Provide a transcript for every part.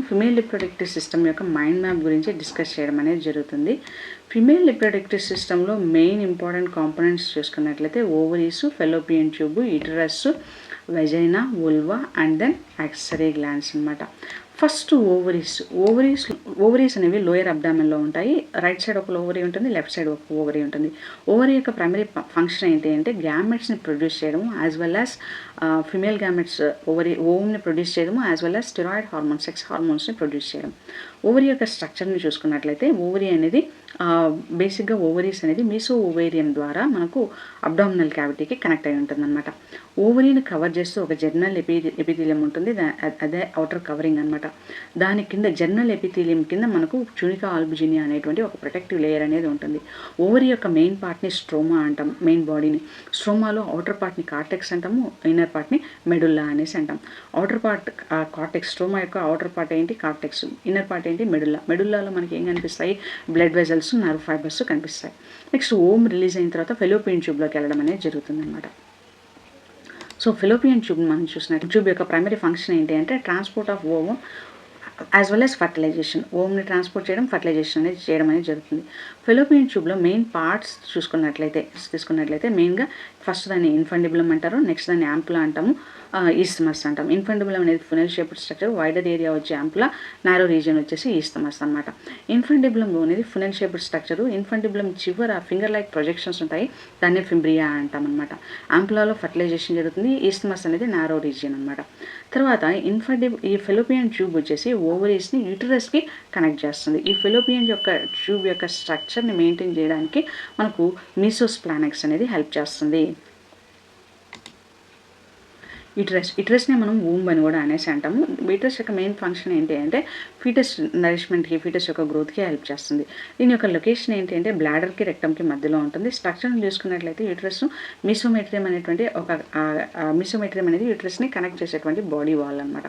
Female reproductive system యొక్క mind map గురించి discuss చేయడం అనేది జరుగుతుంది. ఫిమేల్ రిప్రొడక్టివ్ సిస్టంలో మెయిన్ ఇంపార్టెంట్ కాంపోనెంట్స్ చూసుకున్నట్లయితే ovaries, fallopian tube, uterus, vagina, vulva and then accessory glands అనమాట. ఫస్ట్ ఓవరీస్ అనేవి లోయర్ అబ్డామెన్లో ఉంటాయి. రైట్ సైడ్ ఒక ఓవరీ ఉంటుంది, లెఫ్ట్ సైడ్ ఒక ఓవరీ ఉంటుంది. ఓవరీ యొక్క ప్రైమరీ ఫంక్షన్ ఏంటి అంటే గ్యామెట్స్ని ప్రొడ్యూస్ చేయడము, as well as female gametes ఓమ్ని ప్రొడ్యూస్ చేయడము, as well as steroid hormones, sex హార్మోన్స్ని ప్రొడ్యూస్ చేయడం. ఓవరీ యొక్క స్ట్రక్చర్ని చూసుకున్నట్లయితే ఓవరీ అనేది బేసిక్గా ఓవరీస్ అనేది మీసో ఓవేరియం ద్వారా మనకు అబ్డామినల్ క్యావిటీకి కనెక్ట్ అయి ఉంటుంది అనమాట. ఓవరీని కవర్ చేస్తూ ఒక జర్నల్ ఎపిథీలియం ఉంటుంది, అదే అవుటర్ కవరింగ్ అనమాట. దాని కింద జర్నల్ ఎపిథీలియం కింద మనకు ట్యూనికా ఆల్బుజినియా అనేటువంటి ఒక ప్రొటెక్టివ్ లేయర్ అనేది ఉంటుంది. ఓవరీ యొక్క మెయిన్ పార్ట్ని స్ట్రోమా అంటాం, మెయిన్ బాడీని. స్ట్రోమాలో అవుటర్ పార్ట్ని కార్టెక్స్ అంటాము, ఇన్నర్ పార్ట్ని మెడుల్లా అనేసి అంటాం. అవుటర్ పార్ట్ కార్టెక్స్, స్ట్రోమా యొక్క అవుటర్ పార్ట్ ఏంటి కార్టెక్స్, ఇన్నర్ పార్ట్ ఏంటి మెడుల్లా. మెడుల్లాలో మనకి ఏం కనిపిస్తాయి, బ్లడ్ వెజల్స్, నర్వ్ ఫైబర్స్ కనిపిస్తాయి. నెక్స్ట్ ఓమ్ రిలీజ్ అయిన తర్వాత ఫెలోపియన్ ట్యూబ్లోకి వెళ్ళడం అనేది జరుగుతుంది అనమాట. సో ఫెలోపియన్ ట్యూబ్ మనం చూసినట్టు ట్యూబ్ యొక్క ప్రైమరీ ఫంక్షన్ ఏంటి అంటే transport of ovum as well as fertilisation. ఓమ్ని ట్రాన్స్పోర్ట్ చేయడం, ఫర్టిలైజేషన్ అనేది చేయడం అనేది జరుగుతుంది. ఫెలోపియన్ ట్యూబ్లో మెయిన్ పార్ట్స్ తీసుకున్నట్లయితే మెయిన్గా ఫస్ట్ దాన్ని ఇన్ఫండిబులం అంటారు, నెక్స్ట్ దాన్ని యాంపులా అంటాము, ఈస్తమస్ అంటాం. ఇన్ఫండిబులం అనేది ఫునెల్ షేప్డ్ స్ట్రక్చర్, వైడర్ ఏరియా వచ్చి యాంపులా, నారో రీజియన్ వచ్చేసి ఈస్తమస్ అనమాట. ఇన్ఫండిబులంలో అనేది ఫునెల్ షేప్డ్ స్ట్రక్చరు, ఇన్ఫండిబులం చివర ఫింగర్ లైక్ ప్రొజెక్షన్స్ ఉంటాయి, దాన్ని ఫింబ్రియా అంటాం అనమాట. యాంపులాలో ఫర్టిలైజేషన్ జరుగుతుంది, ఈస్తమస్ అనేది నారో రీజియన్ అనమాట. తర్వాత ఈ ఫెలోపియన్ ట్యూబ్ వచ్చేసి ఓవరీస్ని యూటరస్కి కనెక్ట్ చేస్తుంది. ఈ ఫెలోపియన్ యొక్క ట్యూబ్ యొక్క స్ట్రక్చర్ని మెయింటైన్ చేయడానికి మనకు మీసోస్ప్లానక్స్ అనేది హెల్ప్ చేస్తుంది. యూటరస్ని మనం వూంబ్ అని కూడా అనేసి అంటాము. యూటరస్ యొక్క మెయిన్ ఫంక్షన్ ఏంటి అంటే ఫీటస్ నరిష్మెంట్కి, ఫీటస్ యొక్క గ్రోత్కి హెల్ప్ చేస్తుంది. దీని యొక్క లొకేషన్ ఏంటి అంటే బ్లాడర్కి, రెక్టమ్కి మధ్యలో ఉంటుంది. స్ట్రక్చర్ని చూసుకున్నట్లయితే యూటరస్ మీసోమెట్రియం అనేది యూటరస్ని కనెక్ట్ చేసేటువంటి బాడీ వాల్ అనమాట.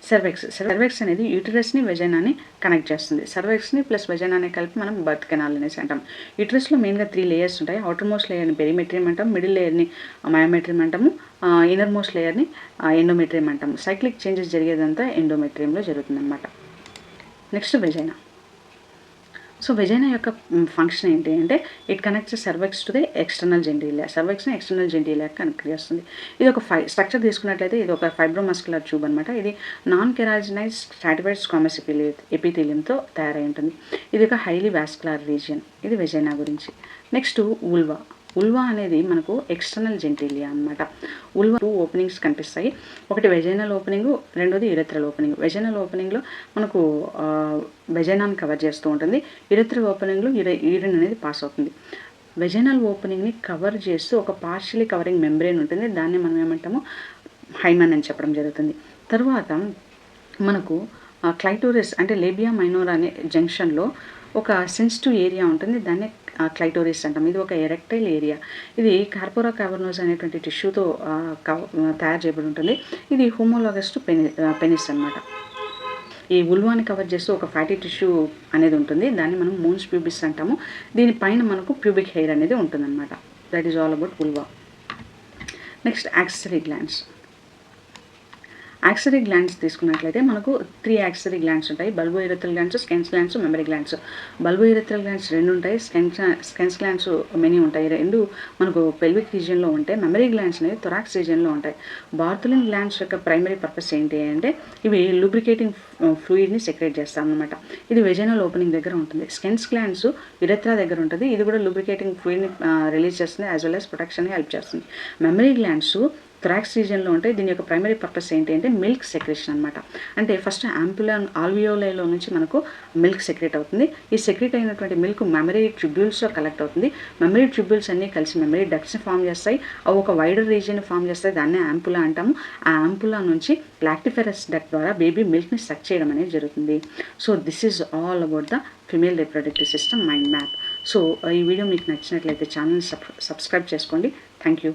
సర్వెక్స్ అనేది యూటరస్ని, వెజైనాని కనెక్ట్ చేస్తుంది. సర్వెక్స్ని ప్లస్ వెజైనాని కలిపి మనం బర్త్ కెనాల్ అనేసి అంటాం. యూటరస్లో మెయిన్గా 3 లేయర్స్ ఉంటాయి. అవుటర్ మోస్ట్ లేయర్ని పెరిమెట్రియం అంటాం, మిడిల్ లేయర్ని మయోమెట్రియం అంటాము, ఇన్నర్ మోస్ట్ లేయర్ని ఎండోమెట్రియం అంటాం. సైక్లిక్ చేంజెస్ జరిగేదంతా ఎండోమెట్రియంలో జరుగుతుంది అనమాట. Next vagina. సో వెజైనా యొక్క ఫంక్షన్ ఏంటి అంటే it connects cervix to the external genitalia. సర్వెక్స్ని ఎక్స్టర్నల్ జెంటిలియా కనెక్ట్ చేస్తుంది. ఇది ఒక స్ట్రక్చర్ తీసుకున్నట్లయితే ఇది ఒక ఫైబ్రోమస్కులర్ ట్యూబ్ అనమాట. ఇది నాన్ కెరాజినైజ్ స్ట్రాటిఫైడ్ స్క్వామస్ ఎపిథీలియంతో తయారై ఉంటుంది. ఇది ఒక హైలీ వాస్కులర్ రీజియన్. ఇది వెజైనా గురించి. నెక్స్ట్ ఉల్వా అనేది మనకు ఎక్స్టర్నల్ జెంటిలియా అనమాట. ఉల్వా 2 ఓపెనింగ్స్ కనిపిస్తాయి. ఒకటి వెజైనల్ ఓపెనింగ్, రెండోది యురెత్రల్ ఓపెనింగ్. వెజైనల్ ఓపెనింగ్లో మనకు వెజైనాని కవర్ చేస్తూ ఉంటుంది. యురెత్రల్ ఓపెనింగ్లో యూరిన్ అనేది పాస్ అవుతుంది. వెజైనల్ ఓపెనింగ్ని కవర్ చేస్తూ ఒక పార్షియలీ కవరింగ్ మెంబ్రెయిన్ ఉంటుంది, దాన్ని మనం ఏమంటాము హైమన్ అని చెప్పడం జరుగుతుంది. తర్వాత మనకు క్లైటోరిస్ అంటే లేబియా మైనోర్ అనే జంక్షన్లో ఒక సెన్సిటివ్ ఏరియా ఉంటుంది, దాన్ని క్లైటోరిస్ అంటాం. ఇది ఒక ఎరెక్టైల్ ఏరియా. ఇది కార్పోరా క్యావర్నోస్ అనేటువంటి టిష్యూతో తయారు చేయబడి ఉంటుంది. ఇది హోమోలాగస్ టు పెనిస్ అనమాట. ఈ ఉల్వాని కవర్ చేస్తూ ఒక ఫ్యాటీ టిష్యూ అనేది ఉంటుంది, దాన్ని మనం మోన్స్ ప్యూబిస్ అంటాము. దీనిపైన మనకు ప్యూబిక్ హెయిర్ అనేది ఉంటుందన్నమాట. That is all about vulva. Next accessory glands. Accessory glands తీసుకున్నట్లయితే మనకు 3 యాక్సరీ గ్లాండ్స్ ఉంటాయి. Bulbourethral glands, Skene's glands, memory glands. Bulbourethral glands 2 ఉంటాయి, స్కెన్స్ గ్లాండ్స్ మెనీ ఉంటాయి. 2 మనకు పెల్విక్ రీజియన్లో ఉంటాయి. మెమరీ గ్లాండ్స్ అనేవి థొరాక్స్ రీజియన్లో ఉంటాయి. బార్థలిన్ గ్లాండ్స్ యొక్క ప్రైమరీ పర్పస్ ఏంటి అంటే ఇవి లూబ్రికేటింగ్ ఫ్లూయిడ్ని సెక్రేట్ చేస్తాం అనమాట. ఇది వెజైనల్ ఓపెనింగ్ దగ్గర ఉంటుంది. స్కెన్స్ గ్లాండ్స్ యురెథ్రా దగ్గర ఉంటుంది. ఇది కూడా లూబ్రికేటింగ్ ఫ్లూయిడ్ని రిలీజ్ చేస్తుంది, యాజ్ వెల్ యాజ్ ప్రొటెక్షన్ని హెల్ప్ చేస్తుంది. మెమరీ గ్లాండ్స్ థొరాక్స్ రీజియన్లో ఉంటాయి. దీని యొక్క ప్రైమరీ పర్పస్ ఏంటి అంటే మిల్క్ సెక్రేషన్ అనమాట. అంటే ఫస్ట్ ఆల్వియోలైలో నుంచి మనకు మిల్క్ సెక్రేట్ అవుతుంది. ఈ సెక్రేట్ అయినటువంటి మిల్క్ మెమరీ ట్యూబ్యూల్స్లో కలెక్ట్ అవుతుంది. మెమరీ ట్యూబ్యూల్స్ అన్నీ కలిసి మెమరీ డక్ట్స్ని ఫామ్ చేస్తాయి. అవి ఒక వైడర్ రీజియన్ ఫామ్ చేస్తాయి, దాన్నే యాంపులా అంటాము. ఆ యాంపులా నుంచి లాక్టిఫెరస్ డక్ట్ ద్వారా బేబీ మిల్క్ని సక్ చేయడం అనేది జరుగుతుంది. So this is all about the female reproductive system mind map. So ఈ వీడియో మీకు నచ్చినట్లయితే ఛానల్ని సబ్స్క్రైబ్ చేసుకోండి. Thank you.